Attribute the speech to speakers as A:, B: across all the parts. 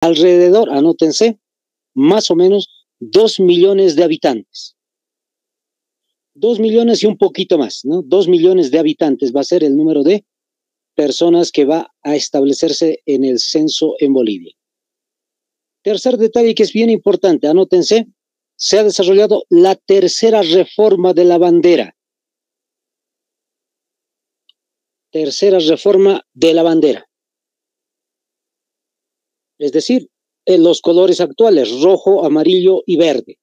A: alrededor, anótense, más o menos 2 millones de habitantes. 2 millones y un poquito más, ¿no? 2 millones de habitantes va a ser el número de personas que va a establecerse en el censo en Bolivia. Tercer detalle que es bien importante, anótense, se ha desarrollado la tercera reforma de la bandera. Tercera reforma de la bandera. Es decir, en los colores actuales, rojo, amarillo y verde.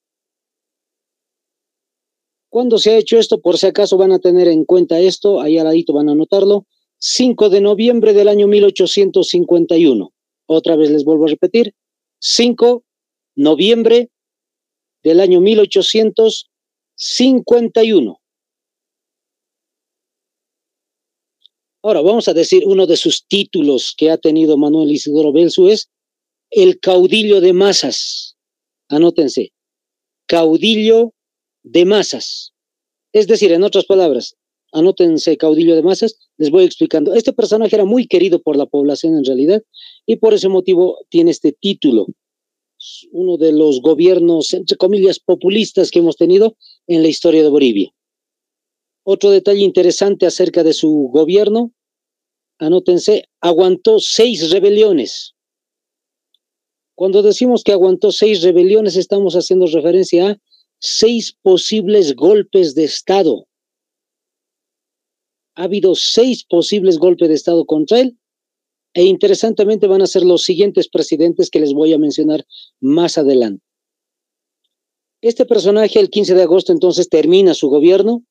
A: ¿Cuándo se ha hecho esto? Por si acaso van a tener en cuenta esto, ahí al ladito van a anotarlo. 5 de noviembre del año 1851. Otra vez les vuelvo a repetir. 5 de noviembre del año 1851. Ahora vamos a decir uno de sus títulos que ha tenido Manuel Isidoro Belzu es el caudillo de masas. Anótense, caudillo de masas. Es decir, en otras palabras, anótense caudillo de masas, les voy explicando. Este personaje era muy querido por la población en realidad y por ese motivo tiene este título. Uno de los gobiernos, entre comillas, populistas que hemos tenido en la historia de Bolivia. Otro detalle interesante acerca de su gobierno, anótense, aguantó 6 rebeliones. Cuando decimos que aguantó 6 rebeliones, estamos haciendo referencia a 6 posibles golpes de Estado. Ha habido 6 posibles golpes de Estado contra él, e interesantemente van a ser los siguientes presidentes que les voy a mencionar más adelante. Este personaje, el 15 de agosto, entonces termina su gobierno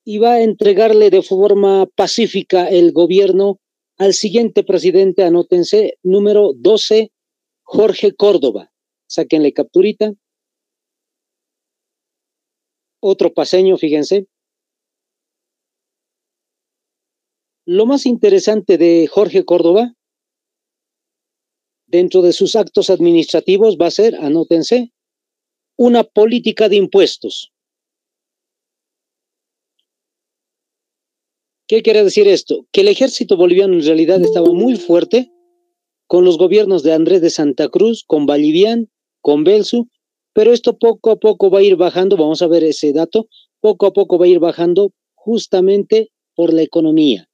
A: y va a entregarle de forma pacífica el gobierno al siguiente presidente, anótense, número 12, Jorge Córdoba. Sáquenle capturita. Otro paseño, fíjense. Lo más interesante de Jorge Córdoba, dentro de sus actos administrativos, va a ser, anótense, una política de impuestos. ¿Qué quiere decir esto? Que el ejército boliviano en realidad estaba muy fuerte con los gobiernos de Andrés de Santa Cruz, con Vallivian, con Belzu, pero esto poco a poco va a ir bajando, vamos a ver ese dato, poco a poco va a ir bajando justamente por la economía.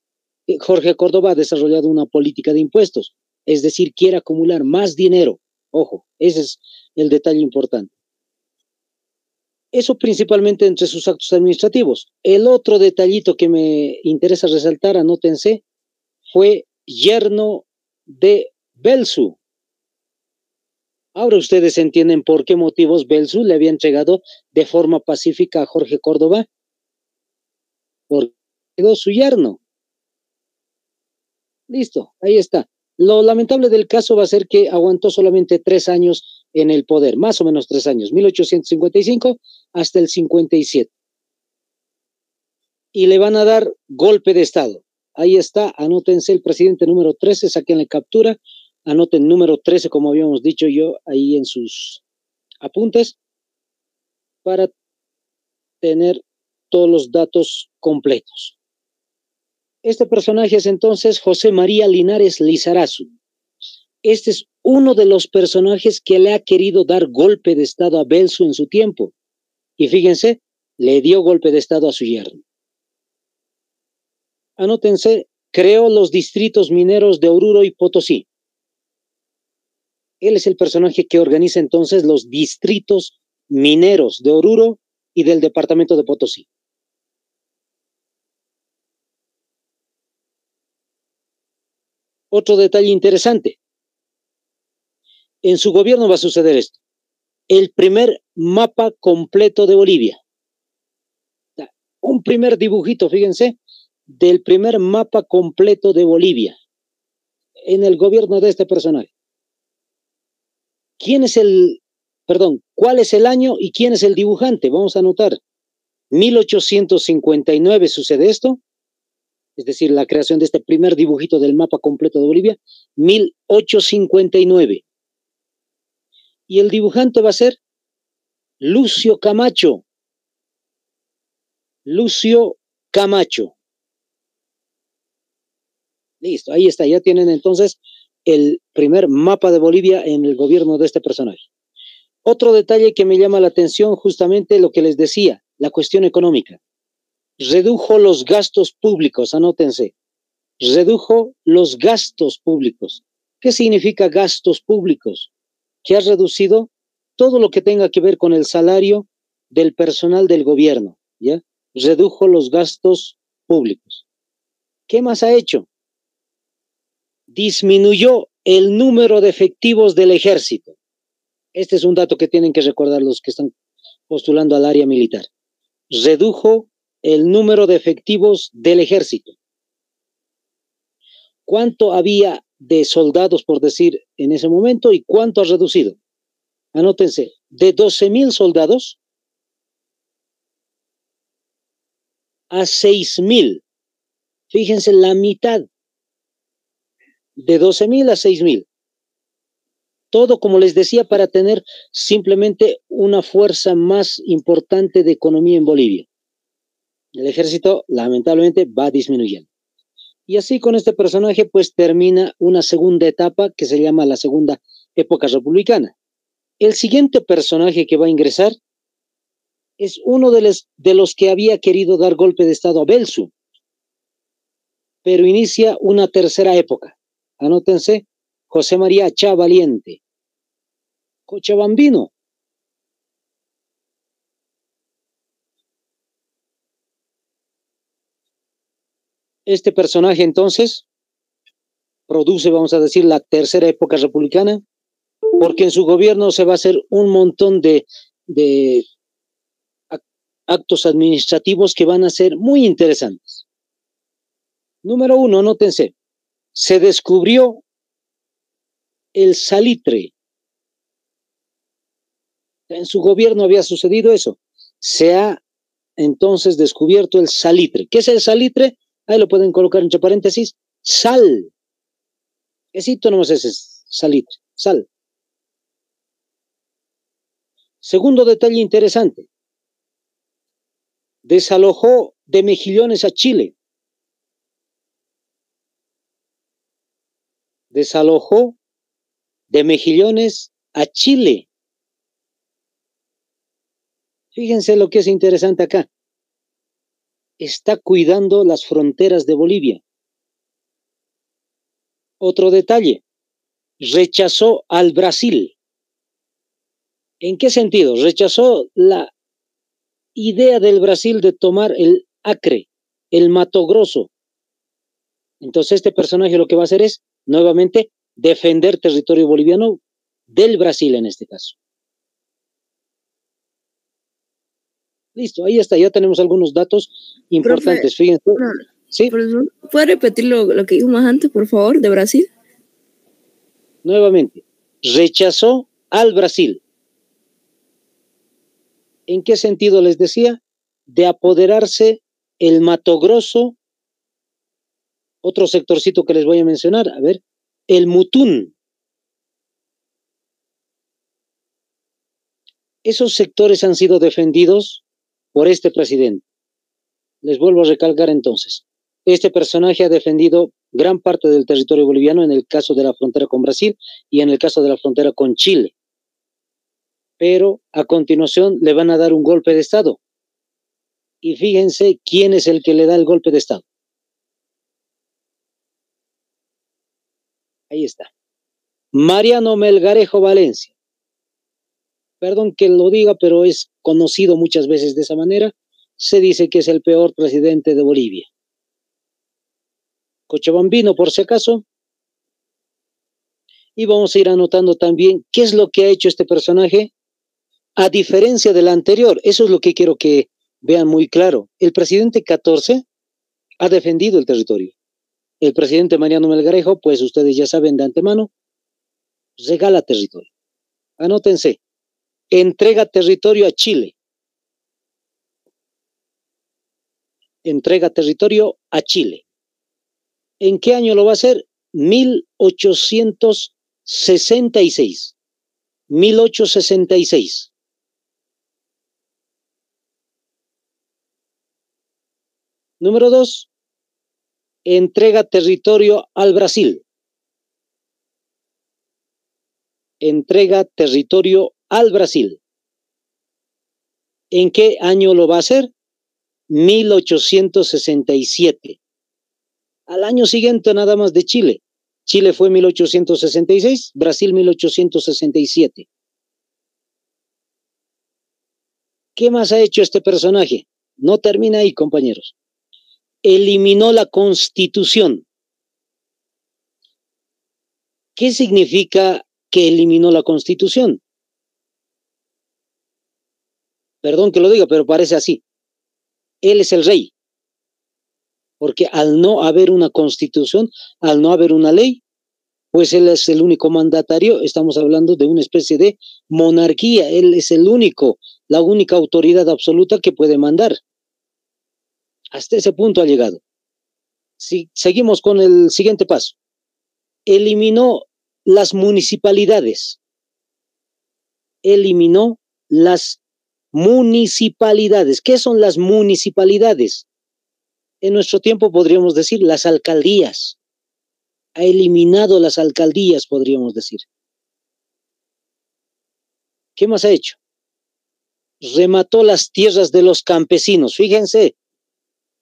A: Jorge Córdoba ha desarrollado una política de impuestos, es decir, quiere acumular más dinero. Ojo, ese es el detalle importante. Eso principalmente entre sus actos administrativos. El otro detallito que me interesa resaltar, anótense, fue yerno de Belzu. Ahora ustedes entienden por qué motivos Belzu le había entregado de forma pacífica a Jorge Córdoba, porque quedó su yerno. Listo, ahí está. Lo lamentable del caso va a ser que aguantó solamente 3 años en el poder, más o menos 3 años, 1855 hasta el 57. Y le van a dar golpe de Estado. Ahí está, anótense el presidente número 13, saquen la captura, anoten número 13, como habíamos dicho yo, ahí en sus apuntes, para tener todos los datos completos. Este personaje es entonces José María Linares Lizarazu. Este es uno de los personajes que le ha querido dar golpe de Estado a Belzu en su tiempo. Y fíjense, le dio golpe de Estado a su yerno. Anótense, creó los distritos mineros de Oruro y Potosí. Él es el personaje que organiza entonces los distritos mineros de Oruro y del departamento de Potosí. Otro detalle interesante. En su gobierno va a suceder esto. El primer mapa completo de Bolivia. Un primer dibujito, fíjense, del primer mapa completo de Bolivia en el gobierno de este personaje. ¿Cuál es el año y quién es el dibujante? Vamos a anotar. 1859 sucede esto, es decir, la creación de este primer dibujito del mapa completo de Bolivia, 1859. Y el dibujante va a ser Lucio Camacho. Lucio Camacho. Listo, ahí está, ya tienen entonces el primer mapa de Bolivia en el gobierno de este personaje. Otro detalle que me llama la atención, justamente lo que les decía, la cuestión económica. Redujo los gastos públicos, anótense. Redujo los gastos públicos. ¿Qué significa gastos públicos? Que ha reducido todo lo que tenga que ver con el salario del personal del gobierno, ¿ya? Redujo los gastos públicos. ¿Qué más ha hecho? Disminuyó el número de efectivos del ejército. Este es un dato que tienen que recordar los que están postulando al área militar. Redujo el número de efectivos del ejército. ¿Cuánto había de soldados, por decir, en ese momento y cuánto ha reducido? Anótense, de 12,000 soldados a 6,000. Fíjense, la mitad. De 12,000 a 6,000. Todo, como les decía, para tener simplemente una fuerza más importante de economía en Bolivia. El ejército, lamentablemente, va disminuyendo. Y así con este personaje, pues termina una segunda etapa que se llama la segunda época republicana. El siguiente personaje que va a ingresar es uno de los que había querido dar golpe de Estado a Belsu, pero inicia una tercera época. Anótense, José María Achá Valiente, cochabambino. Este personaje entonces produce, vamos a decir, la tercera época republicana, porque en su gobierno se va a hacer un montón de actos administrativos que van a ser muy interesantes. Número uno, anótense, se descubrió el salitre. En su gobierno había sucedido eso. Se ha entonces descubierto el salitre. ¿Qué es el salitre? Ahí lo pueden colocar entre paréntesis. Sal. Esito nomás ese es salitre, sal. Segundo detalle interesante. Desalojó de Mejillones a Chile. Desalojó de Mejillones a Chile. Fíjense lo que es interesante acá. Está cuidando las fronteras de Bolivia. Otro detalle. Rechazó al Brasil. ¿En qué sentido? Rechazó la idea del Brasil de tomar el Acre, el Mato Grosso. Entonces este personaje lo que va a hacer es, nuevamente, defender territorio boliviano del Brasil en este caso. Listo, ahí está, ya tenemos algunos datos importantes.
B: Profe,
A: fíjense. ¿Sí?
B: ¿Puede repetir lo que dijo más antes, por favor, de Brasil?
A: Nuevamente, rechazó al Brasil. ¿En qué sentido les decía? De apoderarse el Mato Grosso, otro sectorcito que les voy a mencionar, a ver, el Mutún. Esos sectores han sido defendidos por este presidente. Les vuelvo a recalcar entonces. Este personaje ha defendido gran parte del territorio boliviano en el caso de la frontera con Brasil y en el caso de la frontera con Chile. Pero a continuación le van a dar un golpe de Estado. Y fíjense quién es el que le da el golpe de Estado. Ahí está. Mariano Melgarejo Valencia. Perdón que lo diga, pero es conocido muchas veces de esa manera. Se dice que es el peor presidente de Bolivia. Cochabambino, por si acaso. Y vamos a ir anotando también qué es lo que ha hecho este personaje a diferencia del anterior. Eso es lo que quiero que vean muy claro. El presidente 14 ha defendido el territorio. El presidente Mariano Melgarejo, pues ustedes ya saben de antemano, regala territorio. Anótense, entrega territorio a Chile. Entrega territorio a Chile. ¿En qué año lo va a hacer? 1866. 1866. Número 2, entrega territorio al Brasil. entrega territorio al Brasil. ¿En qué año lo va a hacer? 1867. Al año siguiente nada más de Chile. Chile fue 1866, Brasil 1867. ¿Qué más ha hecho este personaje? No termina ahí, compañeros. Eliminó la Constitución. ¿Qué significa que eliminó la Constitución? Perdón que lo diga, pero parece así. Él es el rey. Porque al no haber una Constitución, al no haber una ley, pues él es el único mandatario. Estamos hablando de una especie de monarquía. Él es el único, la única autoridad absoluta que puede mandar. Hasta ese punto ha llegado. Si seguimos con el siguiente paso. Eliminó las municipalidades. Eliminó las municipalidades. ¿Qué son las municipalidades? En nuestro tiempo podríamos decir las alcaldías. Ha eliminado las alcaldías, podríamos decir. ¿Qué más ha hecho? Remató las tierras de los campesinos. Fíjense,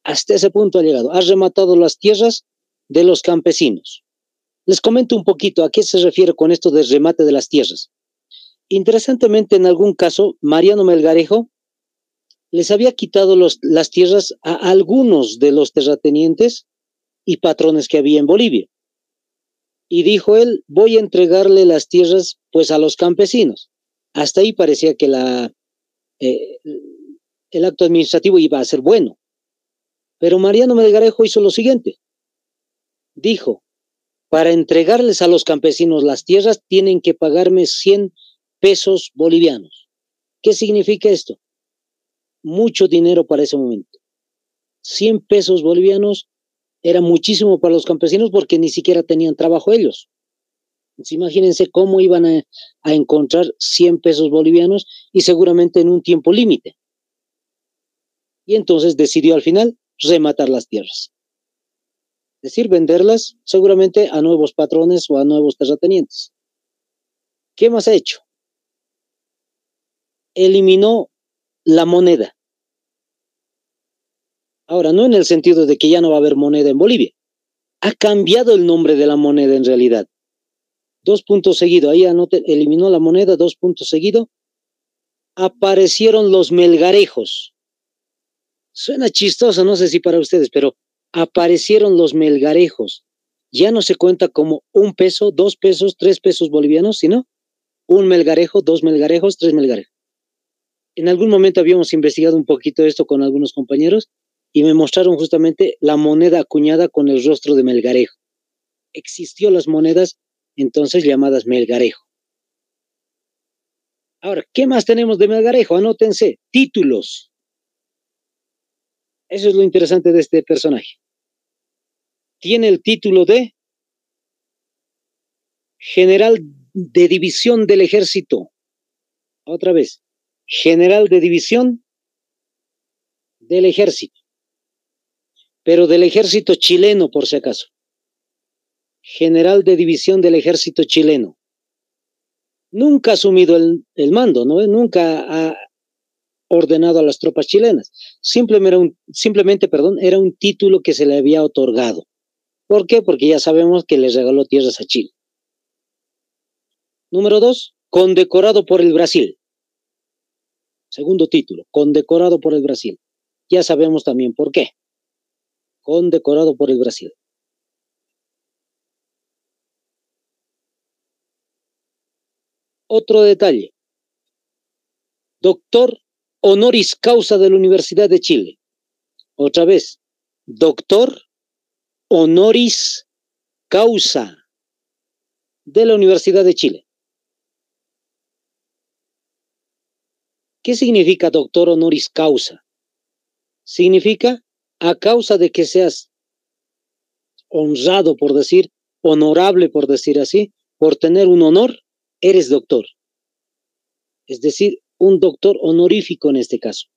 A: hasta ese punto ha llegado. Ha rematado las tierras de los campesinos. Les comento un poquito a qué se refiere con esto de remate de las tierras. Interesantemente, en algún caso, Mariano Melgarejo les había quitado las tierras a algunos de los terratenientes y patrones que había en Bolivia. Y dijo él, voy a entregarle las tierras pues a los campesinos. Hasta ahí parecía que el acto administrativo iba a ser bueno. Pero Mariano Melgarejo hizo lo siguiente. Dijo, para entregarles a los campesinos las tierras tienen que pagarme 100 pesos bolivianos. ¿Qué significa esto? Mucho dinero para ese momento. 100 pesos bolivianos era muchísimo para los campesinos porque ni siquiera tenían trabajo ellos. Entonces, imagínense cómo iban a encontrar 100 pesos bolivianos y seguramente en un tiempo límite. Y entonces decidió al final rematar las tierras. Es decir, venderlas seguramente a nuevos patrones o a nuevos terratenientes. ¿Qué más ha hecho? Eliminó la moneda. Ahora, no en el sentido de que ya no va a haber moneda en Bolivia. Ha cambiado el nombre de la moneda en realidad. 2 puntos seguidos. Ahí anoten, eliminó la moneda, 2 puntos seguidos. Aparecieron los melgarejos. Suena chistoso, no sé si para ustedes, pero aparecieron los melgarejos. Ya no se cuenta como 1 peso, 2 pesos, 3 pesos bolivianos, sino 1 melgarejo, 2 melgarejos, 3 melgarejos. En algún momento habíamos investigado un poquito esto con algunos compañeros y me mostraron justamente la moneda acuñada con el rostro de Melgarejo. Existió las monedas entonces llamadas Melgarejo. Ahora, ¿qué más tenemos de Melgarejo? Anótense, títulos. Eso es lo interesante de este personaje. Tiene el título de General de División del Ejército. Otra vez, General de División del Ejército. Pero del ejército chileno, por si acaso. General de división del ejército chileno. Nunca ha asumido el mando, ¿no? Nunca ha ordenado a las tropas chilenas. Simplemente, era un título que se le había otorgado. ¿Por qué? Porque ya sabemos que le regaló tierras a Chile. Número 2, condecorado por el Brasil. Segundo título, condecorado por el Brasil. Ya sabemos también por qué. Condecorado por el Brasil. Otro detalle. Doctor honoris causa de la Universidad de Chile. Otra vez. Doctor honoris causa de la Universidad de Chile. ¿Qué significa doctor honoris causa? Significa a causa de que seas honrado, por decir, honorable, por decir así, por tener un honor, eres doctor. Es decir, un doctor honorífico en este caso.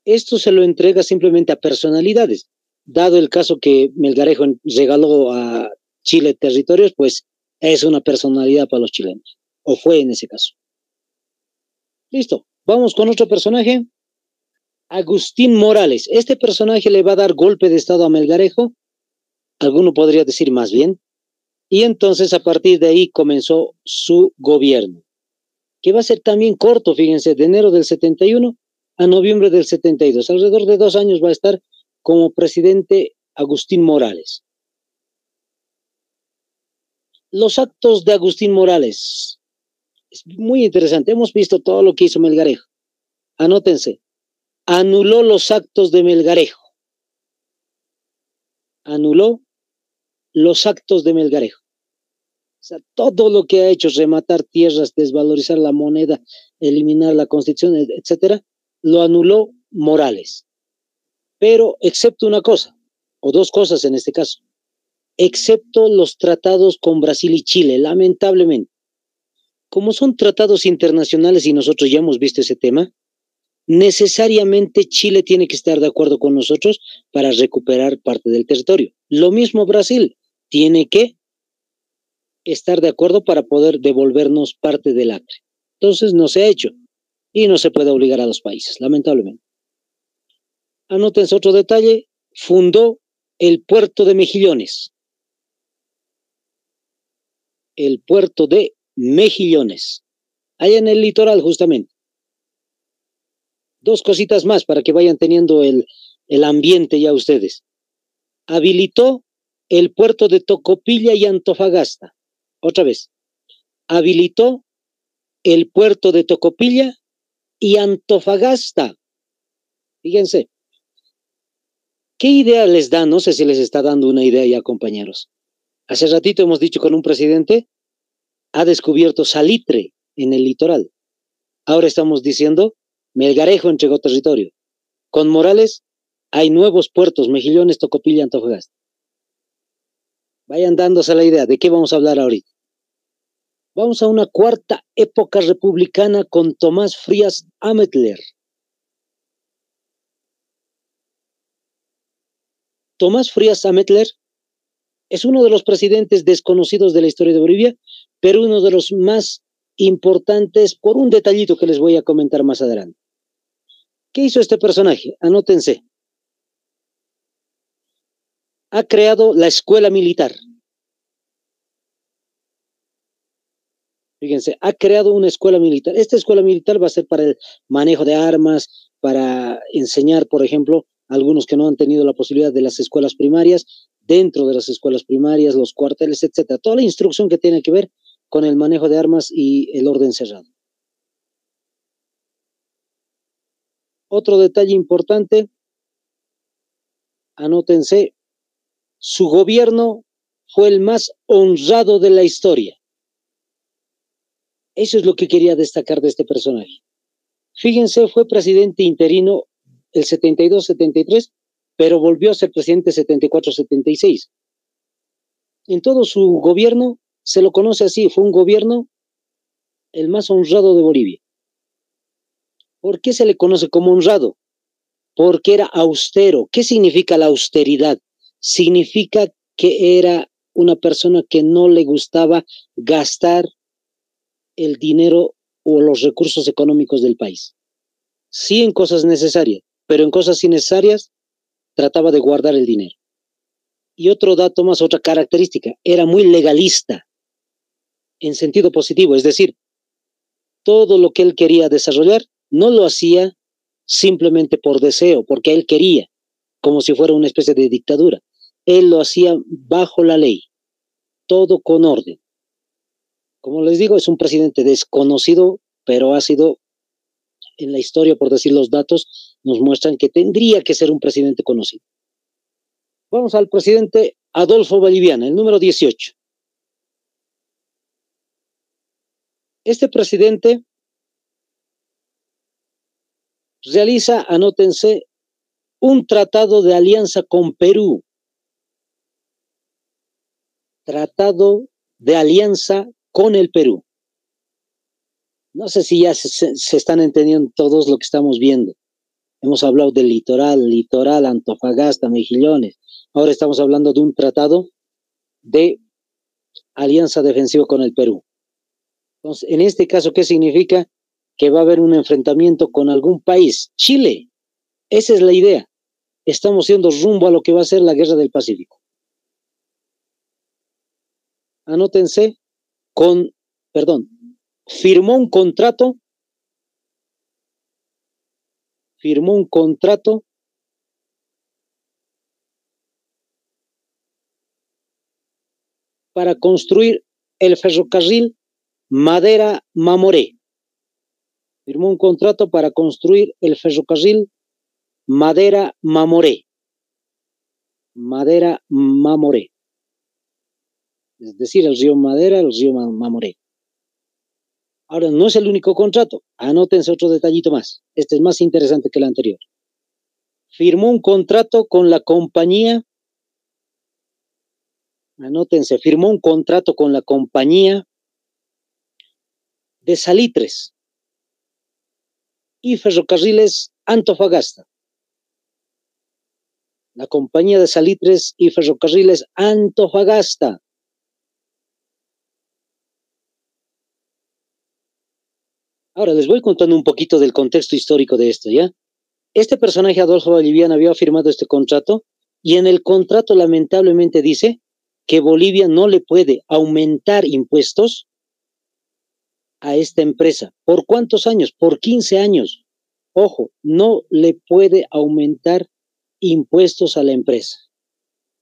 A: Esto se lo entrega simplemente a personalidades. Dado el caso que Melgarejo regaló a Chile territorios, pues Es una personalidad para los chilenos, o fue en ese caso. Listo, vamos con otro personaje, Agustín Morales. Este personaje le va a dar golpe de estado a Melgarejo, alguno podría decir más bien, y entonces a partir de ahí comenzó su gobierno, que va a ser también corto, fíjense, de enero del 71 a noviembre del 72. Alrededor de 2 años va a estar como presidente Agustín Morales. Los actos de Agustín Morales. Es muy interesante. Hemos visto todo lo que hizo Melgarejo. Anótense. Anuló los actos de Melgarejo. Anuló los actos de Melgarejo. O sea, todo lo que ha hecho, rematar tierras, desvalorizar la moneda, eliminar la constitución, etcétera, lo anuló Morales. Pero excepto una cosa, o dos cosas en este caso, excepto los tratados con Brasil y Chile, lamentablemente. Como son tratados internacionales y nosotros ya hemos visto ese tema, necesariamente Chile tiene que estar de acuerdo con nosotros para recuperar parte del territorio. Lo mismo Brasil, tiene que estar de acuerdo para poder devolvernos parte del Acre. Entonces no se ha hecho y no se puede obligar a los países, lamentablemente. Anótense otro detalle, fundó el puerto de Mejillones. El puerto de Mejillones, allá en el litoral justamente. Dos cositas más para que vayan teniendo el ambiente ya ustedes. Habilitó el puerto de Tocopilla y Antofagasta. Otra vez. Habilitó el puerto de Tocopilla y Antofagasta. Fíjense. ¿Qué idea les da? No sé si les está dando una idea ya, compañeros. Hace ratito hemos dicho con un presidente, ha descubierto salitre en el litoral. Ahora estamos diciendo, Melgarejo entregó territorio. Con Morales hay nuevos puertos, Mejillones, Tocopilla, Antofagasta. Vayan dándose la idea de qué vamos a hablar ahorita. Vamos a una cuarta época republicana con Tomás Frías Ametler. Tomás Frías Ametler es uno de los presidentes desconocidos de la historia de Bolivia, pero uno de los más importantes por un detallito que les voy a comentar más adelante. ¿Qué hizo este personaje? Anótense. Ha creado la escuela militar. Fíjense, ha creado una escuela militar. Esta escuela militar va a ser para el manejo de armas, para enseñar, por ejemplo, a algunos que no han tenido la posibilidad de las escuelas primarias, dentro de las escuelas primarias, los cuarteles, etcétera. Toda la instrucción que tiene que ver con el manejo de armas y el orden cerrado. Otro detalle importante, anótense, su gobierno fue el más honrado de la historia. Eso es lo que quería destacar de este personaje. Fíjense, fue presidente interino el 72-73, pero volvió a ser presidente 74-76. En todo su gobierno se lo conoce así, fue un gobierno el más honrado de Bolivia. ¿Por qué se le conoce como honrado? Porque era austero. ¿Qué significa la austeridad? Significa que era una persona que no le gustaba gastar el dinero o los recursos económicos del país. Sí en cosas necesarias, pero en cosas innecesarias trataba de guardar el dinero. Y otro dato más, otra característica, era muy legalista en sentido positivo, es decir, todo lo que él quería desarrollar no lo hacía simplemente por deseo, porque él quería, como si fuera una especie de dictadura. Él lo hacía bajo la ley, todo con orden. Como les digo, es un presidente desconocido, pero ha sido en la historia, por decir los datos, nos muestran que tendría que ser un presidente conocido. Vamos al presidente Adolfo Boliviana, el número 18. Este presidente realiza, anótense, un tratado de alianza con Perú. Tratado de alianza con el Perú. No sé si ya se están entendiendo todos lo que estamos viendo. Hemos hablado del litoral, Antofagasta, Mejillones. Ahora estamos hablando de un tratado de alianza defensiva con el Perú. Entonces, en este caso, ¿qué significa? Que va a haber un enfrentamiento con algún país. Chile, esa es la idea. Estamos yendo rumbo a lo que va a ser la guerra del Pacífico. Anótense, firmó un contrato para construir el ferrocarril Madera-Mamoré. Firmó un contrato para construir el ferrocarril Madera-Mamoré. Madera-Mamoré. Es decir, el río Madera, el río Mamoré. Ahora, no es el único contrato. Anótense otro detallito más. Este es más interesante que el anterior. Firmó un contrato con la compañía. Anótense, firmó un contrato con la compañía de Salitres y Ferrocarriles Antofagasta. La compañía de Salitres y Ferrocarriles Antofagasta. Ahora les voy contando un poquito del contexto histórico de esto, ¿ya? Este personaje, Adolfo Vallivian, había firmado este contrato y en el contrato lamentablemente dice que Bolivia no le puede aumentar impuestos a esta empresa. ¿Por cuántos años? Por 15 años. Ojo, no le puede aumentar impuestos a la empresa.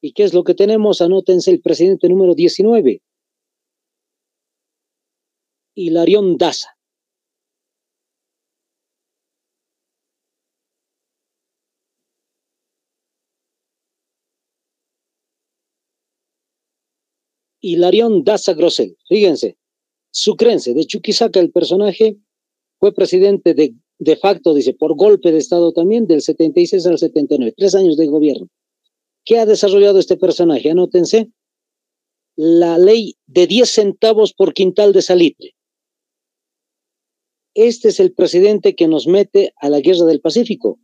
A: ¿Y qué es lo que tenemos? Anótense el presidente número 19, Hilarión Daza. Hilarión Daza Grosel, fíjense, sucrense, de Chuquisaca, el personaje fue presidente de facto, dice, por golpe de Estado también, del 76 al 79, 3 años de gobierno. ¿Qué ha desarrollado este personaje? Anótense, la ley de 10 centavos por quintal de salitre. Este es el presidente que nos mete a la guerra del Pacífico.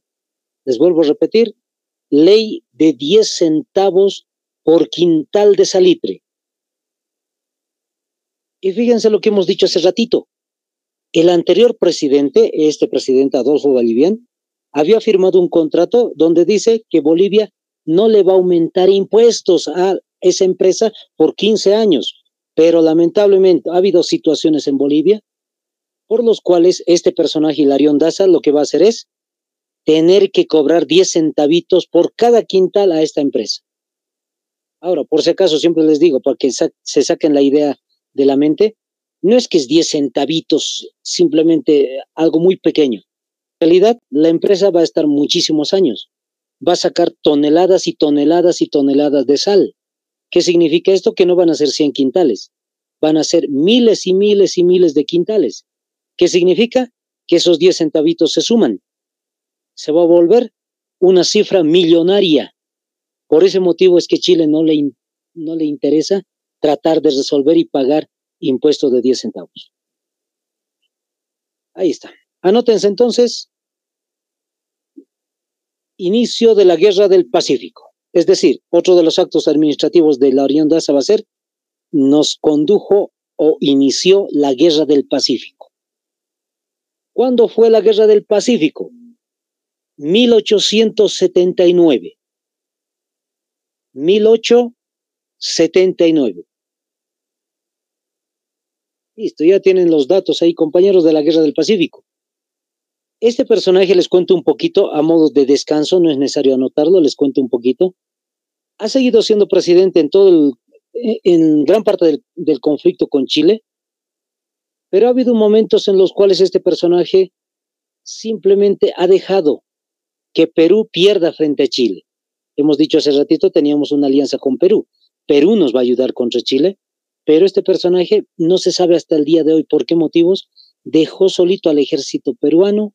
A: Les vuelvo a repetir, ley de 10 centavos por quintal de salitre. Y fíjense lo que hemos dicho hace ratito. El anterior presidente, este presidente Adolfo Vallivian, había firmado un contrato donde dice que Bolivia no le va a aumentar impuestos a esa empresa por 15 años. Pero lamentablemente ha habido situaciones en Bolivia por los cuales este personaje, Hilarión Daza, lo que va a hacer es tener que cobrar 10 centavitos por cada quintal a esta empresa. Ahora, por si acaso, siempre les digo, para que se saquen la idea de la mente, no es que es 10 centavitos, simplemente algo muy pequeño. En realidad, la empresa va a estar muchísimos años. Va a sacar toneladas y toneladas y toneladas de sal. ¿Qué significa esto? Que no van a ser 100 quintales, van a ser miles y miles y miles de quintales. ¿Qué significa? Que esos 10 centavitos se suman. Se va a volver una cifra millonaria. Por ese motivo es que Chile no le interesa tratar de resolver y pagar impuestos de 10 centavos. Ahí está. Anótense entonces, inicio de la Guerra del Pacífico. Es decir, otro de los actos administrativos de Hilarión Daza va a ser, nos condujo o inició la Guerra del Pacífico. ¿Cuándo fue la Guerra del Pacífico? 1879. 1879. Listo, ya tienen los datos ahí, compañeros de la Guerra del Pacífico. Este personaje les cuento un poquito a modo de descanso, no es necesario anotarlo, les cuento un poquito. Ha seguido siendo presidente en gran parte del conflicto con Chile, pero ha habido momentos en los cuales este personaje simplemente ha dejado que Perú pierda frente a Chile. Hemos dicho hace ratito, teníamos una alianza con Perú. Perú nos va a ayudar contra Chile, pero este personaje no se sabe hasta el día de hoy por qué motivos dejó solito al ejército peruano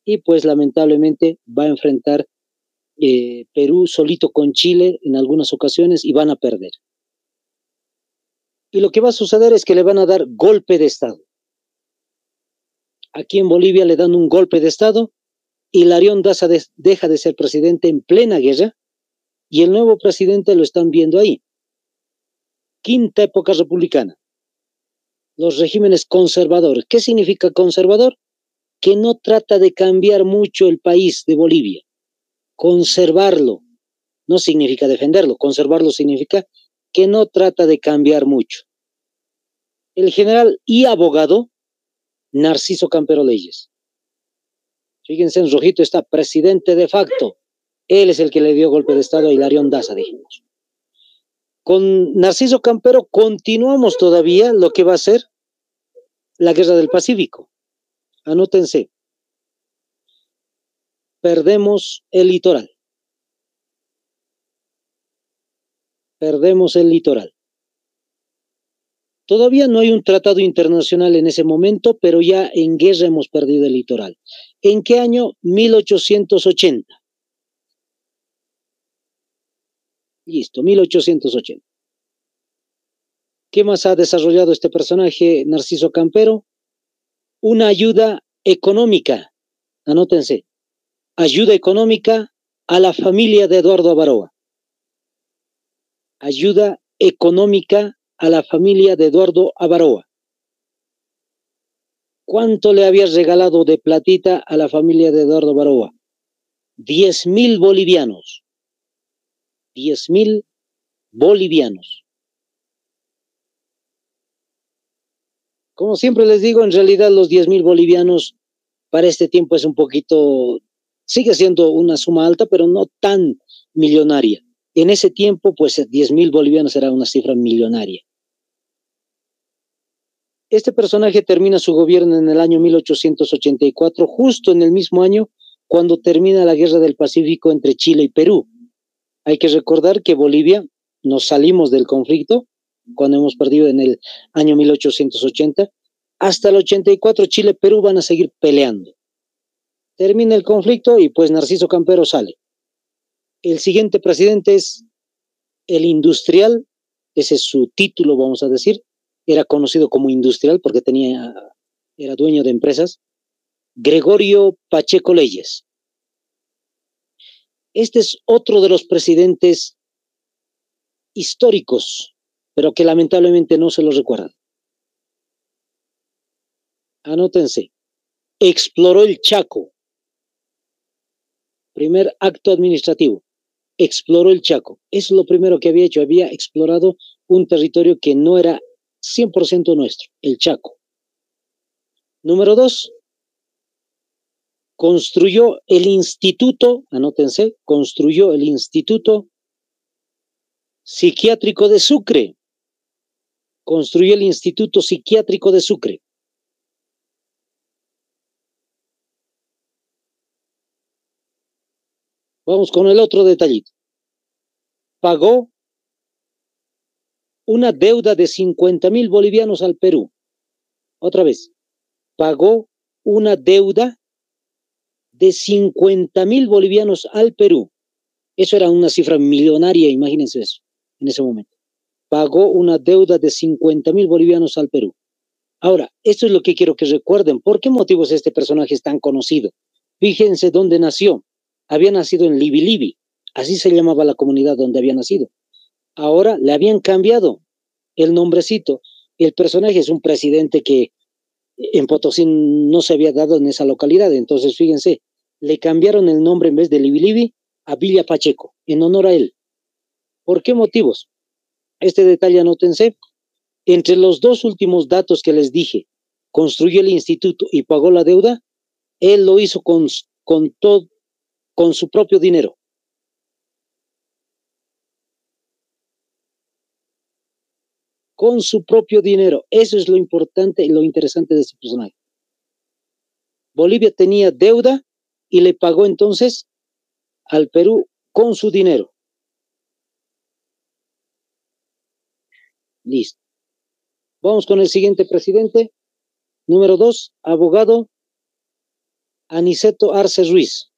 A: y pues lamentablemente va a enfrentar Perú solito con Chile en algunas ocasiones y van a perder. Y lo que va a suceder es que le van a dar golpe de Estado. Aquí en Bolivia le dan un golpe de Estado, Hilarión Daza deja de ser presidente en plena guerra y el nuevo presidente lo están viendo ahí. quinta época republicana. Los regímenes conservadores. ¿Qué significa conservador? Que no trata de cambiar mucho el país de Bolivia. Conservarlo no significa defenderlo, conservarlo significa que no trata de cambiar mucho. El general y abogado Narciso Campero Leyes. Fíjense, en rojito está presidente de facto. Él es el que le dio golpe de estado a Hilarión Daza, dijimos. Con Narciso Campero continuamos todavía lo que va a ser la Guerra del Pacífico. Anótense. Perdemos el litoral. Perdemos el litoral. Todavía no hay un tratado internacional en ese momento, pero ya en guerra hemos perdido el litoral. ¿En qué año? 1880. Listo, 1880. ¿Qué más ha desarrollado este personaje, Narciso Campero? Una ayuda económica. Anótense. Ayuda económica a la familia de Eduardo Avaroa. Ayuda económica a la familia de Eduardo Avaroa. ¿Cuánto le habías regalado de platita a la familia de Eduardo Avaroa? 10.000 bolivianos. 10.000 bolivianos. Como siempre les digo, en realidad los 10.000 bolivianos para este tiempo es un poquito, sigue siendo una suma alta, pero no tan millonaria. En ese tiempo, pues 10.000 bolivianos era una cifra millonaria. Este personaje termina su gobierno en el año 1884, justo en el mismo año cuando termina la Guerra del Pacífico entre Chile y Perú. Hay que recordar que Bolivia, nos salimos del conflicto cuando hemos perdido en el año 1880, hasta el 84 Chile y Perú van a seguir peleando. Termina el conflicto y pues Narciso Campero sale. El siguiente presidente es el industrial, ese es su título, vamos a decir, era conocido como industrial porque era dueño de empresas, Gregorio Pacheco Leyes. Este es otro de los presidentes históricos, pero que lamentablemente no se lo recuerdan. Anótense. Exploró el Chaco. Primer acto administrativo. Exploró el Chaco. Eso es lo primero que había hecho. Había explorado un territorio que no era 100% nuestro, el Chaco. Número 2. Construyó el instituto, anótense, construyó el Instituto Psiquiátrico de Sucre. Construyó el Instituto Psiquiátrico de Sucre. Vamos con el otro detallito. Pagó una deuda de 50.000 bolivianos al Perú. Otra vez, pagó una deuda de 50.000 bolivianos al Perú. Eso era una cifra millonaria, imagínense eso, en ese momento. Pagó una deuda de 50.000 bolivianos al Perú. Ahora, esto es lo que quiero que recuerden. ¿Por qué motivos este personaje es tan conocido? Fíjense dónde nació. Había nacido en Libi, así se llamaba la comunidad donde había nacido. Ahora le habían cambiado el nombrecito. El personaje es un presidente que en Potosí no se había dado en esa localidad. Entonces, fíjense, le cambiaron el nombre en vez de Libi a Villa Pacheco, en honor a él. ¿Por qué motivos? Este detalle anótense. Entre los dos últimos datos que les dije, construyó el instituto y pagó la deuda, él lo hizo con su propio dinero. Con su propio dinero. Eso es lo importante y lo interesante de este personaje. Bolivia tenía deuda y le pagó entonces al Perú con su dinero. Listo. Vamos con el siguiente presidente. Número 2, abogado Aniceto Arce Ruiz.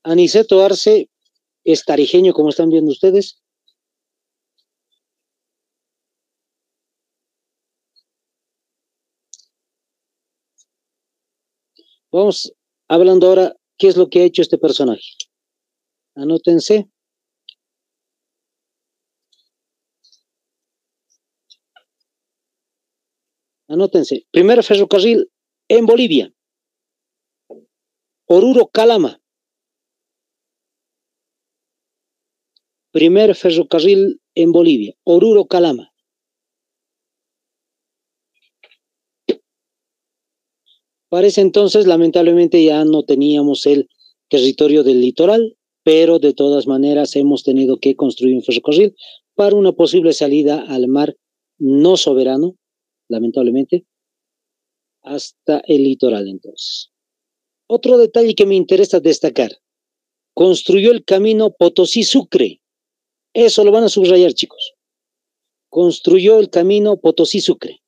A: Aniceto Arce es tarijeño, como están viendo ustedes. Vamos hablando ahora qué es lo que ha hecho este personaje. Anótense. Anótense. Primer ferrocarril en Bolivia. Oruro, Calama. Primer ferrocarril en Bolivia. Oruro, Calama. Para ese entonces, lamentablemente, ya no teníamos el territorio del litoral, pero de todas maneras hemos tenido que construir un ferrocarril para una posible salida al mar no soberano, lamentablemente, hasta el litoral entonces. Otro detalle que me interesa destacar, construyó el camino Potosí-Sucre. Eso lo van a subrayar, chicos. Construyó el camino Potosí-Sucre.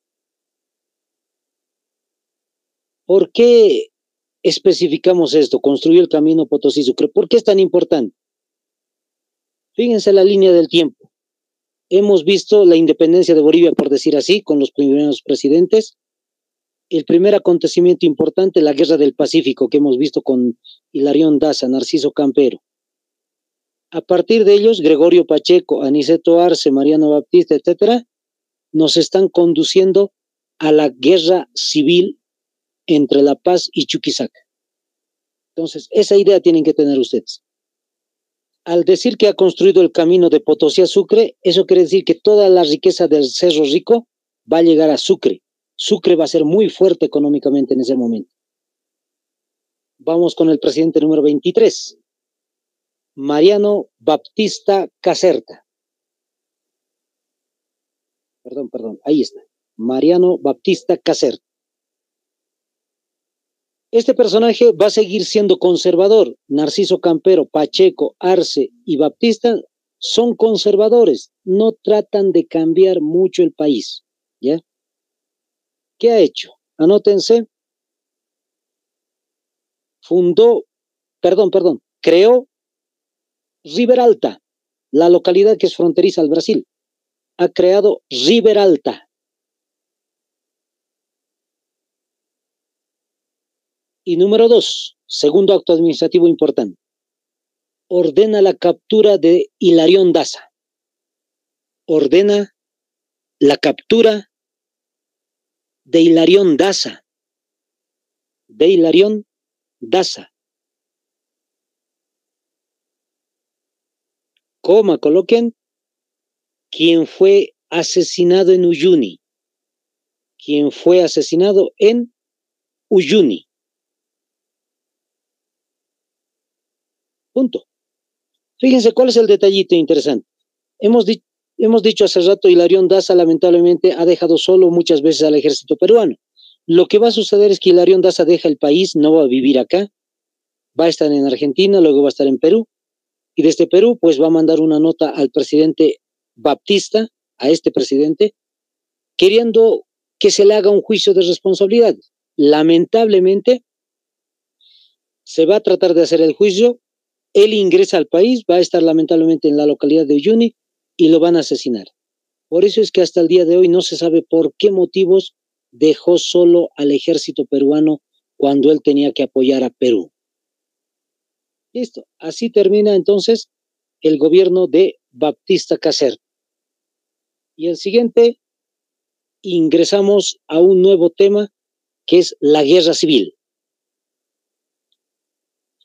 A: ¿Por qué especificamos esto? Construyó el camino Potosí-Sucre. ¿Por qué es tan importante? Fíjense la línea del tiempo. Hemos visto la independencia de Bolivia, por decir así, con los primeros presidentes. El primer acontecimiento importante, la Guerra del Pacífico, que hemos visto con Hilarión Daza, Narciso Campero. A partir de ellos, Gregorio Pacheco, Aniceto Arce, Mariano Baptista, etcétera, nos están conduciendo a la guerra civil entre La Paz y Chuquisaca. Entonces, esa idea tienen que tener ustedes. Al decir que ha construido el camino de Potosí a Sucre, eso quiere decir que toda la riqueza del Cerro Rico va a llegar a Sucre. Sucre va a ser muy fuerte económicamente en ese momento. Vamos con el presidente número 23, Mariano Baptista Caserta. Perdón, ahí está. Mariano Baptista Caserta. Este personaje va a seguir siendo conservador. Narciso Campero, Pacheco, Arce y Baptista son conservadores. No tratan de cambiar mucho el país. ¿Ya? ¿Qué ha hecho? Anótense. Creó Riberalta, la localidad que es fronteriza al Brasil. Ha creado Riberalta. Y número 2, segundo acto administrativo importante, ordena la captura de Hilarión Daza. Ordena la captura de Hilarión Daza. De Hilarión Daza. Coloquen, quien fue asesinado en Uyuni. Quien fue asesinado en Uyuni. Punto. Fíjense cuál es el detallito interesante. Hemos dicho hace rato, Hilarión Daza lamentablemente ha dejado solo muchas veces al ejército peruano. Lo que va a suceder es que Hilarión Daza deja el país, no va a vivir acá, va a estar en Argentina, luego va a estar en Perú, y desde Perú pues va a mandar una nota al presidente Baptista, a este presidente, queriendo que se le haga un juicio de responsabilidad. Lamentablemente se va a tratar de hacer el juicio, él ingresa al país, va a estar lamentablemente en la localidad de Uyuni y lo van a asesinar. Por eso es que hasta el día de hoy no se sabe por qué motivos dejó solo al ejército peruano cuando él tenía que apoyar a Perú. Listo, así termina entonces el gobierno de Baptista Caserta. Y el siguiente, ingresamos a un nuevo tema que es la guerra civil.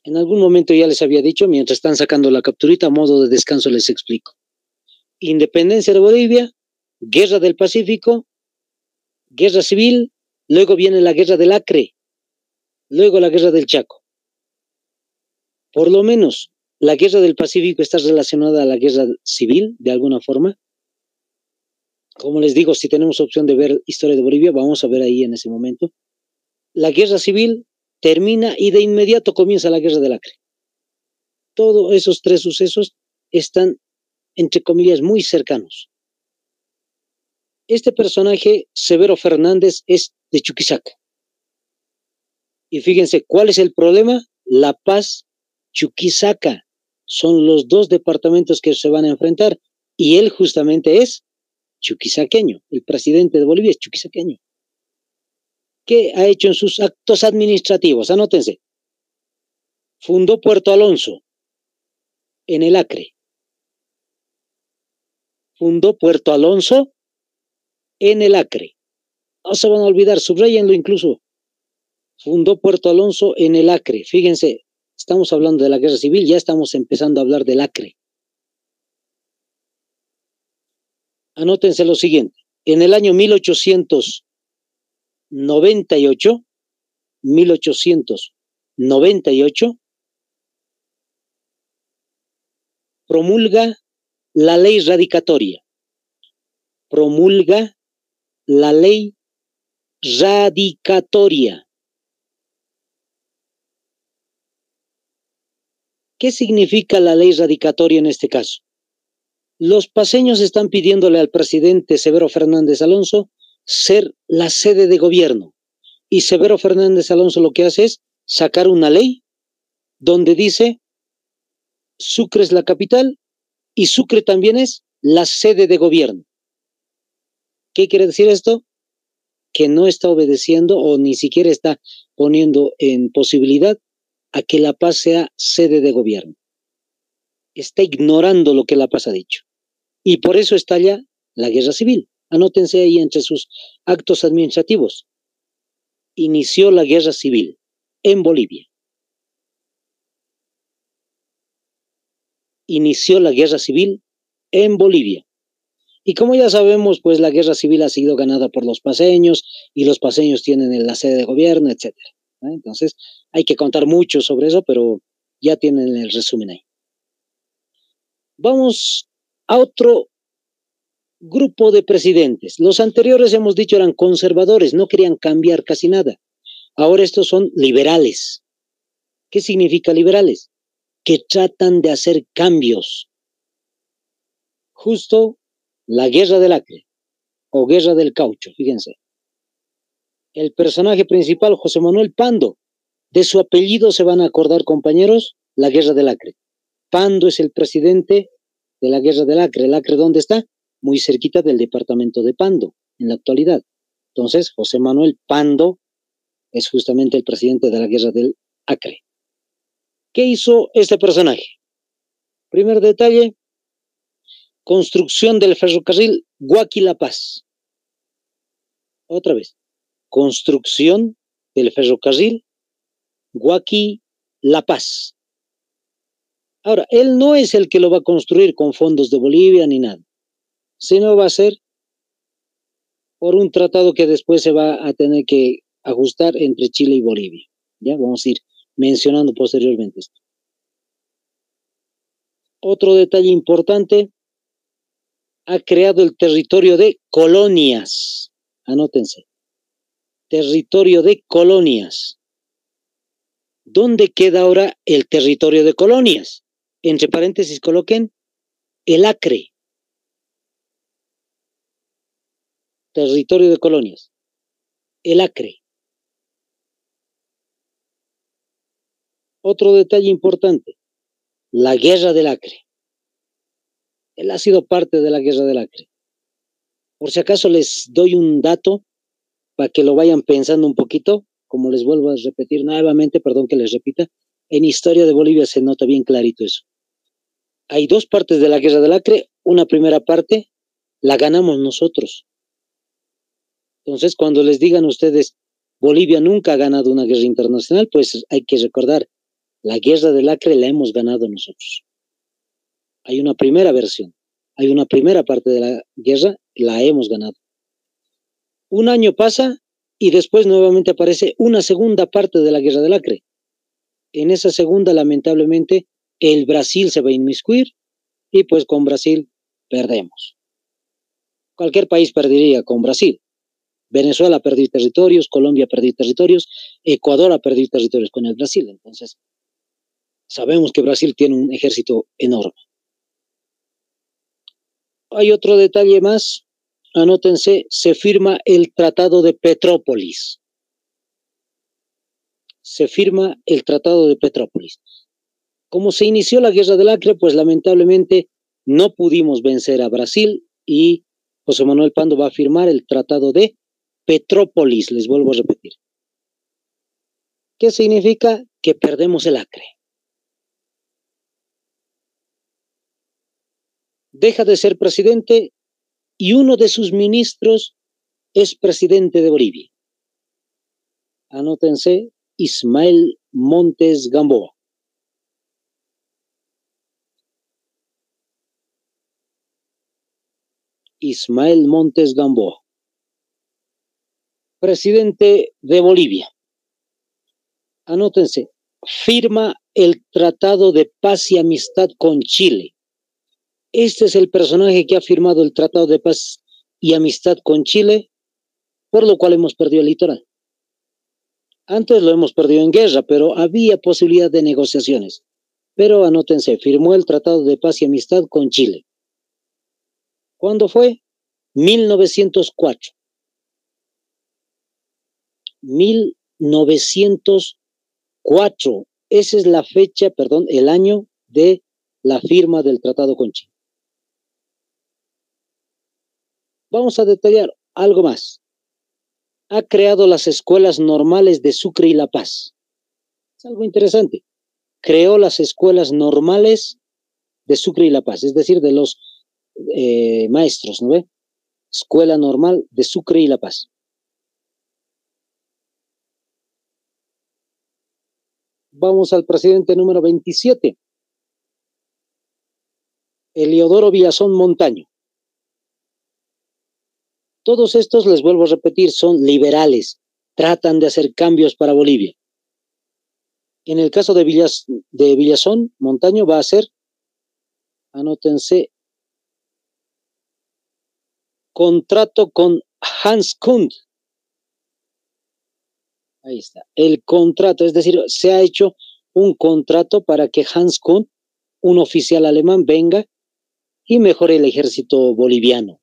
A: En algún momento ya les había dicho, mientras están sacando la capturita, a modo de descanso les explico. Independencia de Bolivia, guerra del Pacífico, guerra civil, luego viene la guerra del Acre, luego la guerra del Chaco. Por lo menos la guerra del Pacífico está relacionada a la guerra civil, de alguna forma. Como les digo, si tenemos opción de ver historia de Bolivia, vamos a ver ahí en ese momento. La guerra civil termina y de inmediato comienza la guerra del Acre. Todos esos tres sucesos están, entre comillas, muy cercanos. Este personaje, Severo Fernández, es de Chuquisaca. Y fíjense, ¿cuál es el problema? La Paz, Chuquisaca. Son los dos departamentos que se van a enfrentar. Y él justamente es chuquisaqueño. El presidente de Bolivia es chuquisaqueño. ¿Qué ha hecho en sus actos administrativos? Anótense. Fundó Puerto Alonso, en el Acre. Fundó Puerto Alonso, en el Acre. No se van a olvidar, subrayenlo incluso. Fundó Puerto Alonso en el Acre. Fíjense, estamos hablando de la guerra civil, ya estamos empezando a hablar del Acre. Anótense lo siguiente. En el año 1898, promulga la ley radicatoria. Promulga la ley radicatoria. ¿Qué significa la ley radicatoria en este caso? Los paceños están pidiéndole al presidente Severo Fernández Alonso ser la sede de gobierno. Y Severo Fernández Alonso lo que hace es sacar una ley donde dice Sucre es la capital y Sucre también es la sede de gobierno. ¿Qué quiere decir esto? Que no está obedeciendo o ni siquiera está poniendo en posibilidad a que La Paz sea sede de gobierno. Está ignorando lo que La Paz ha dicho. Y por eso estalla la guerra civil. Anótense ahí entre sus actos administrativos. Inició la guerra civil en Bolivia. Inició la guerra civil en Bolivia. Y como ya sabemos, pues la guerra civil ha sido ganada por los paceños y los paceños tienen la sede de gobierno, etc. Entonces, hay que contar mucho sobre eso, pero ya tienen el resumen ahí. Vamos a otro grupo de presidentes. Los anteriores, hemos dicho, eran conservadores, no querían cambiar casi nada. Ahora estos son liberales. ¿Qué significa liberales? Que tratan de hacer cambios. Justo la guerra del Acre o guerra del Caucho, fíjense. El personaje principal, José Manuel Pando, de su apellido se van a acordar, compañeros, la guerra del Acre. Pando es el presidente de la guerra del Acre. ¿El Acre dónde está? Muy cerquita del departamento de Pando, en la actualidad. Entonces, José Manuel Pando es justamente el presidente de la guerra del Acre. ¿Qué hizo este personaje? Primer detalle, construcción del ferrocarril Huaqui-La Paz. Otra vez, construcción del ferrocarril Huaqui-La Paz. Ahora, él no es el que lo va a construir con fondos de Bolivia ni nada, sino va a ser por un tratado que después se va a tener que ajustar entre Chile y Bolivia. Ya vamos a ir mencionando posteriormente esto. Otro detalle importante, ha creado el territorio de colonias. Anótense. Territorio de colonias. ¿Dónde queda ahora el territorio de colonias? Entre paréntesis coloquen el Acre. Territorio de colonias. El Acre. Otro detalle importante, la guerra del Acre. Él ha sido parte de la guerra del Acre. Por si acaso les doy un dato para que lo vayan pensando un poquito, como les vuelvo a repetir nuevamente, perdón que les repita, en Historia de Bolivia se nota bien clarito eso. Hay dos partes de la guerra del Acre, una primera parte la ganamos nosotros. Entonces, cuando les digan ustedes, Bolivia nunca ha ganado una guerra internacional, pues hay que recordar, la guerra del Acre la hemos ganado nosotros. Hay una primera versión, hay una primera parte de la guerra, la hemos ganado. Un año pasa y después nuevamente aparece una segunda parte de la guerra del Acre. En esa segunda, lamentablemente, el Brasil se va a inmiscuir y pues con Brasil perdemos. Cualquier país perdería con Brasil. Venezuela ha perdido territorios, Colombia ha perdido territorios, Ecuador ha perdido territorios con el Brasil. Entonces, sabemos que Brasil tiene un ejército enorme. Hay otro detalle más, anótense, se firma el Tratado de Petrópolis. Se firma el Tratado de Petrópolis. Como se inició la guerra del Acre, pues lamentablemente no pudimos vencer a Brasil y José Manuel Pando va a firmar el Tratado de Petrópolis, les vuelvo a repetir. ¿Qué significa? Que perdemos el Acre. Deja de ser presidente y uno de sus ministros es presidente de Bolivia. Anótense, Ismael Montes Gamboa. Ismael Montes Gamboa, presidente de Bolivia. Anótense, firma el Tratado de Paz y Amistad con Chile. Este es el personaje que ha firmado el Tratado de Paz y Amistad con Chile, por lo cual hemos perdido el litoral. Antes lo hemos perdido en guerra, pero había posibilidad de negociaciones. Pero anótense, firmó el Tratado de Paz y Amistad con Chile. ¿Cuándo fue? 1904. 1904. Esa es la fecha, perdón, el año de la firma del tratado con Chile. Vamos a detallar algo más. Ha creado las escuelas normales de Sucre y La Paz. Es algo interesante. Creó las escuelas normales de Sucre y La Paz, es decir, de los maestros, ¿no ve? Escuela Normal de Sucre y La Paz. Vamos al presidente número 27. Eliodoro Villazón Montaño. Todos estos, les vuelvo a repetir, son liberales. Tratan de hacer cambios para Bolivia. En el caso de Villazón Montaño va a ser, anótense, contrato con Hans Kund. Ahí está, el contrato, es decir, se ha hecho un contrato para que Hans Kund, un oficial alemán, venga y mejore el ejército boliviano.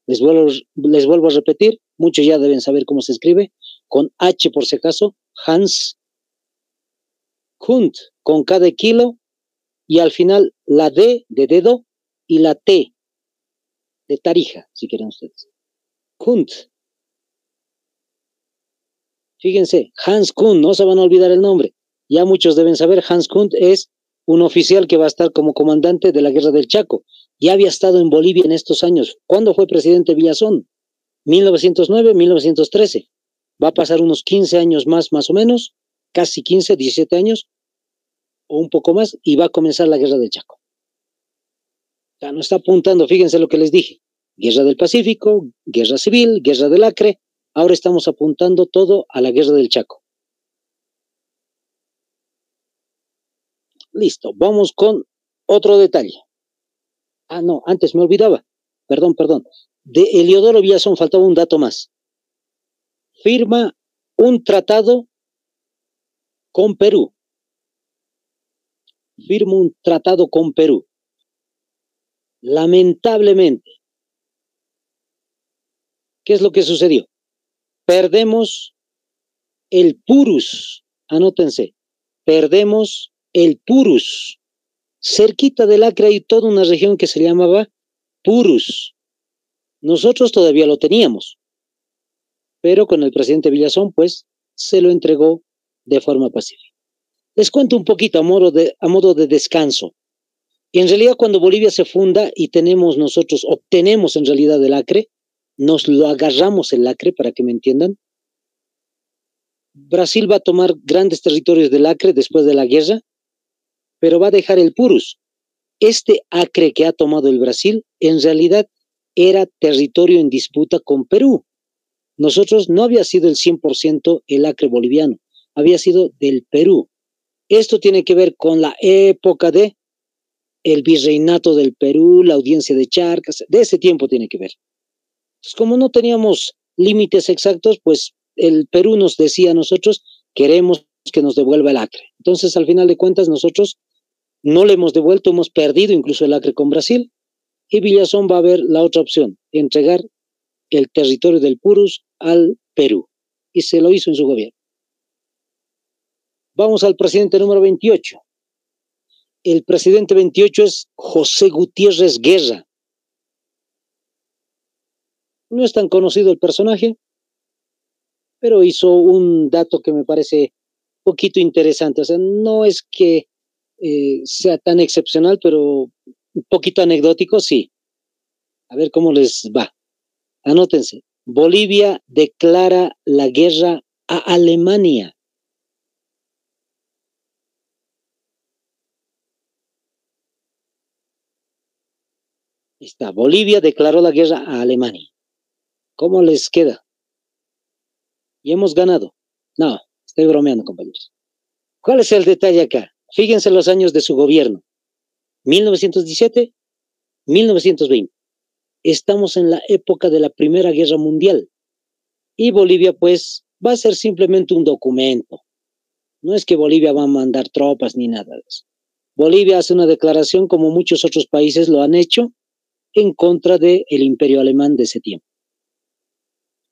A: Les vuelvo a repetir, muchos ya deben saber cómo se escribe, con H por si acaso, Hans Kund, con K de kilo, y al final la D de dedo y la T de Tarija, si quieren ustedes. Kund. Fíjense, Hans Kund, no se van a olvidar el nombre. Ya muchos deben saber, Hans Kund es un oficial que va a estar como comandante de la Guerra del Chaco. Ya había estado en Bolivia en estos años. ¿Cuándo fue presidente Villazón? 1909, 1913. Va a pasar unos 15 años más o menos, casi 15, 17 años, o un poco más, y va a comenzar la Guerra del Chaco. Ya no está apuntando, fíjense lo que les dije. Guerra del Pacífico, Guerra Civil, Guerra del Acre. Ahora estamos apuntando todo a la Guerra del Chaco. Listo, vamos con otro detalle. Ah, no, antes me olvidaba. Perdón. De Eliodoro Villazón faltaba un dato más. Firma un tratado con Perú. Firma un tratado con Perú. Lamentablemente, ¿qué es lo que sucedió? Perdemos el Purus. Anótense. Perdemos el Purus. Cerquita del Acre hay toda una región que se llamaba Purus. Nosotros todavía lo teníamos, pero con el presidente Villazón, pues, se lo entregó de forma pacífica. Les cuento un poquito a modo de descanso. En realidad, cuando Bolivia se funda y obtenemos en realidad el Acre, nos lo agarramos el Acre, para que me entiendan. Brasil va a tomar grandes territorios del Acre después de la guerra, pero va a dejar el Purus. Este Acre que ha tomado el Brasil, en realidad, era territorio en disputa con Perú. Nosotros no había sido el 100% el Acre boliviano, había sido del Perú. Esto tiene que ver con la época de el virreinato del Perú, la audiencia de Charcas, de ese tiempo tiene que ver. Entonces, como no teníamos límites exactos, pues el Perú nos decía a nosotros, queremos que nos devuelva el Acre. Entonces, al final de cuentas, nosotros no le hemos devuelto, hemos perdido incluso el Acre con Brasil, y Villazón va a ver la otra opción, entregar el territorio del Purus al Perú, y se lo hizo en su gobierno. Vamos al presidente número 28. El presidente 28 es José Gutiérrez Guerra. No es tan conocido el personaje, pero hizo un dato que me parece un poquito interesante. O sea, no es que sea tan excepcional, pero un poquito anecdótico, sí. A ver cómo les va. Anótense. Bolivia declara la guerra a Alemania. Está. Bolivia declaró la guerra a Alemania. ¿Cómo les queda? Y hemos ganado. No, estoy bromeando, compañeros. ¿Cuál es el detalle acá? Fíjense los años de su gobierno. 1917, 1920. Estamos en la época de la Primera Guerra Mundial. Y Bolivia, pues, va a ser simplemente un documento. No es que Bolivia va a mandar tropas ni nada de eso. Bolivia hace una declaración, como muchos otros países lo han hecho, en contra del imperio alemán de ese tiempo.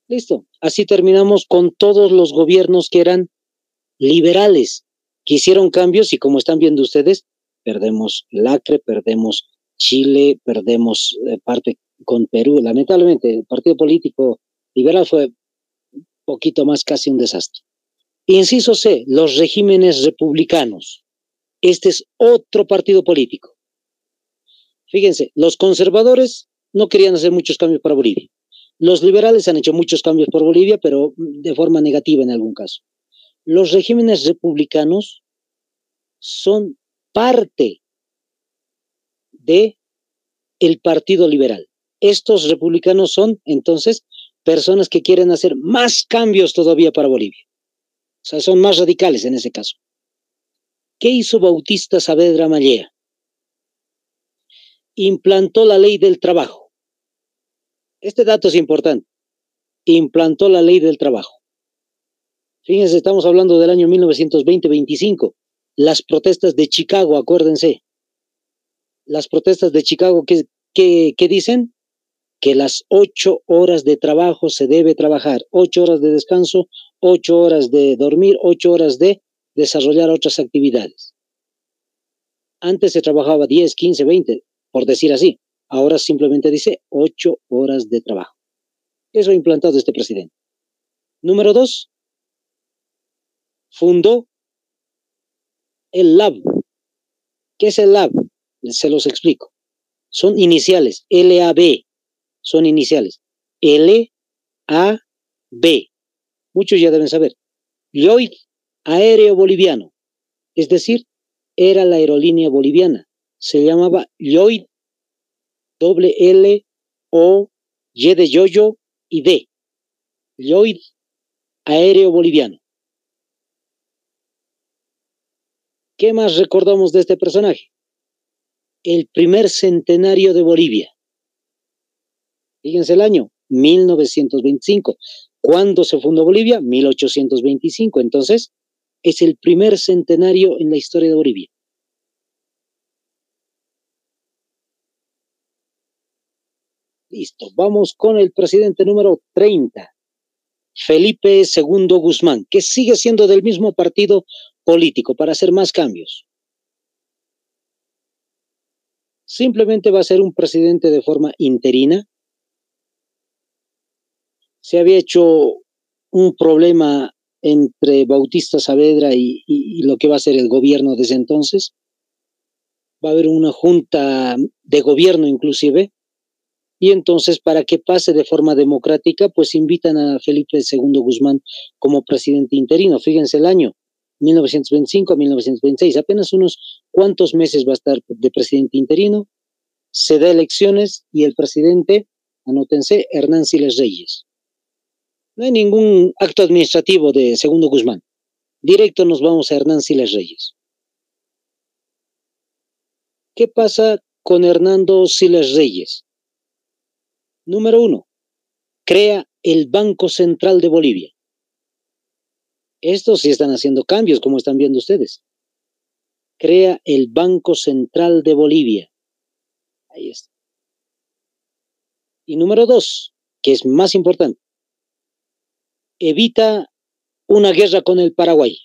A: Listo. Así terminamos con todos los gobiernos que eran liberales, que hicieron cambios y como están viendo ustedes, perdemos el Acre, perdemos Chile, perdemos parte con Perú. Lamentablemente, el partido político liberal fue un poquito más casi un desastre. Inciso C, los regímenes republicanos. Este es otro partido político. Fíjense, los conservadores no querían hacer muchos cambios para Bolivia. Los liberales han hecho muchos cambios por Bolivia, pero de forma negativa en algún caso. Los regímenes republicanos son parte de el Partido Liberal. Estos republicanos son, entonces, personas que quieren hacer más cambios todavía para Bolivia. O sea, son más radicales en ese caso. ¿Qué hizo Bautista Saavedra Mallea? Implantó la ley del trabajo. Este dato es importante. Implantó la ley del trabajo. Fíjense, estamos hablando del año 1920-25. Las protestas de Chicago, acuérdense. Las protestas de Chicago, ¿qué dicen? Que las 8 horas de trabajo se debe trabajar, 8 horas de descanso, 8 horas de dormir, 8 horas de desarrollar otras actividades. Antes se trabajaba 10, 15, 20, por decir así. Ahora simplemente dice 8 horas de trabajo. Eso ha implantado este presidente. Número 2, fundó el LAB. ¿Qué es el LAB? Se los explico. Son iniciales, LAB, son iniciales. LAB. Muchos ya deben saber. Lloyd Aéreo Boliviano, es decir, era la aerolínea boliviana. Se llamaba Lloyd, doble L, O, Y de yoyo y D. Lloyd Aéreo Boliviano. ¿Qué más recordamos de este personaje? El primer centenario de Bolivia. Fíjense el año, 1925. ¿Cuándo se fundó Bolivia? 1825. Entonces, es el primer centenario en la historia de Bolivia. Listo, vamos con el presidente número 30, Felipe II Guzmán, que sigue siendo del mismo partido político para hacer más cambios. Simplemente va a ser un presidente de forma interina. Se había hecho un problema entre Bautista Saavedra y lo que va a ser el gobierno desde entonces. Va a haber una junta de gobierno inclusive, y entonces para que pase de forma democrática, pues invitan a Felipe II Guzmán como presidente interino. Fíjense el año, 1925 a 1926, apenas unos cuantos meses va a estar de presidente interino, se da elecciones y el presidente, anótense, Hernán Siles Reyes. No hay ningún acto administrativo de Segundo Guzmán. Directo nos vamos a Hernán Siles Reyes. ¿Qué pasa con Hernando Siles Reyes? Número 1, crea el Banco Central de Bolivia. Estos sí están haciendo cambios, como están viendo ustedes. Crea el Banco Central de Bolivia. Ahí está. Y número 2, que es más importante, evita una guerra con el Paraguay.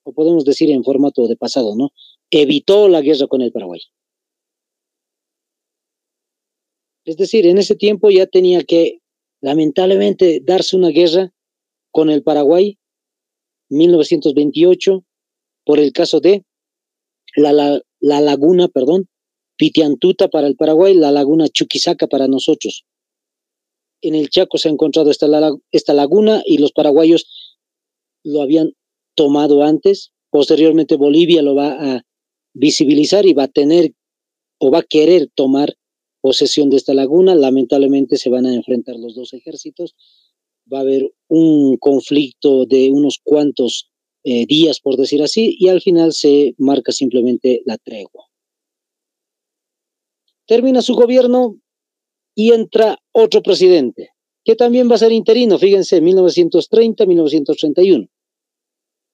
A: O podemos decir en formato de pasado, ¿no? Evitó la guerra con el Paraguay. Es decir, en ese tiempo ya tenía que lamentablemente darse una guerra con el Paraguay, 1928, por el caso de la laguna, Pitiantuta para el Paraguay, la laguna Chuquisaca para nosotros. En el Chaco se ha encontrado esta laguna y los paraguayos lo habían tomado antes. Posteriormente Bolivia lo va a visibilizar y va a tener o va a querer tomar posesión de esta laguna. Lamentablemente se van a enfrentar los dos ejércitos. Va a haber un conflicto de unos cuantos días, por decir así, y al final se marca simplemente la tregua. Termina su gobierno y entra otro presidente, que también va a ser interino, fíjense, 1930-1931.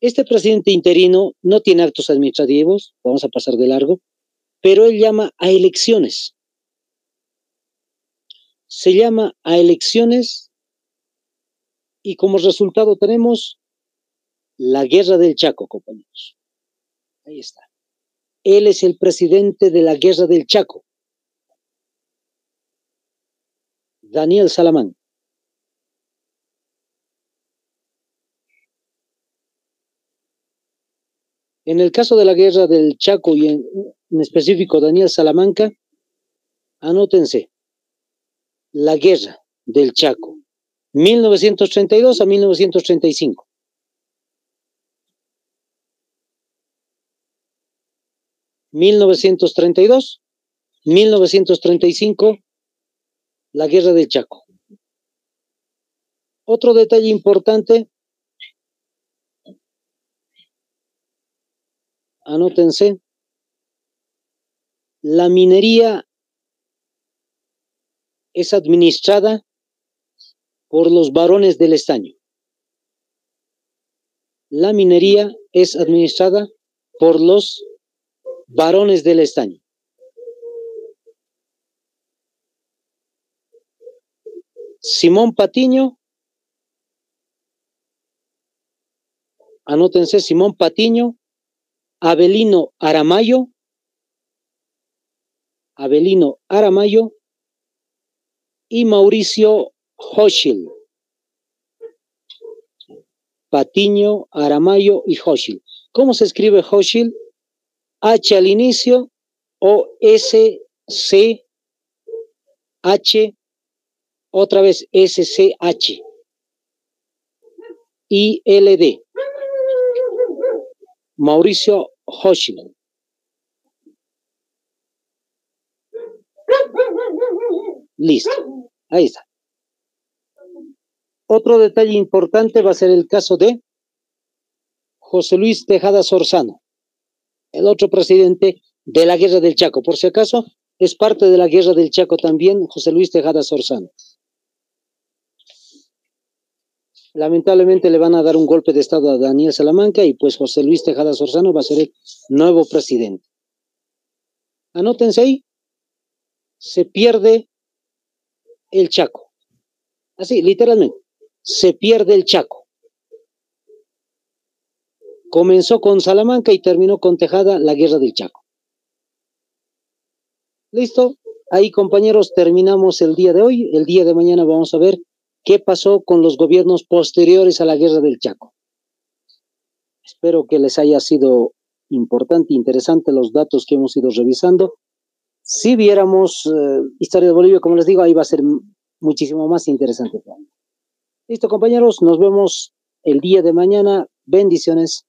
A: Este presidente interino no tiene actos administrativos, vamos a pasar de largo, pero él llama a elecciones. Se llama a elecciones y como resultado tenemos la Guerra del Chaco, compañeros. Ahí está. Él es el presidente de la Guerra del Chaco. Daniel Salamán. En el caso de la Guerra del Chaco y en específico Daniel Salamanca, anótense, la Guerra del Chaco, 1932 a 1935. (1932, 1935) la Guerra del Chaco. Otro detalle importante, anótense, la minería es administrada por los varones del estaño. La minería es administrada por los varones del estaño. Simón Patiño, anótense, Simón Patiño, Avelino Aramayo y Mauricio Hochschild. Patiño, Aramayo y Hochschild. ¿Cómo se escribe Hochschild? H al inicio o S, C, H, otra vez S, C, H, I, L, D. Mauricio Hochschild. Listo, ahí está. Otro detalle importante va a ser el caso de José Luis Tejada Sorzano, el otro presidente de la Guerra del Chaco. Por si acaso, es parte de la Guerra del Chaco también, José Luis Tejada Sorzano. Lamentablemente le van a dar un golpe de estado a Daniel Salamanca y pues José Luis Tejada Sorzano va a ser el nuevo presidente. Anótense ahí, se pierde el Chaco. Así, literalmente, se pierde el Chaco. Comenzó con Salamanca y terminó con Tejada la Guerra del Chaco. ¿Listo? Ahí, compañeros, terminamos el día de hoy. El día de mañana vamos a ver qué pasó con los gobiernos posteriores a la Guerra del Chaco. Espero que les haya sido importante, interesante los datos que hemos ido revisando. Si viéramos Historia de Bolivia, como les digo, ahí va a ser muchísimo más interesante. Listo, compañeros, nos vemos el día de mañana. Bendiciones.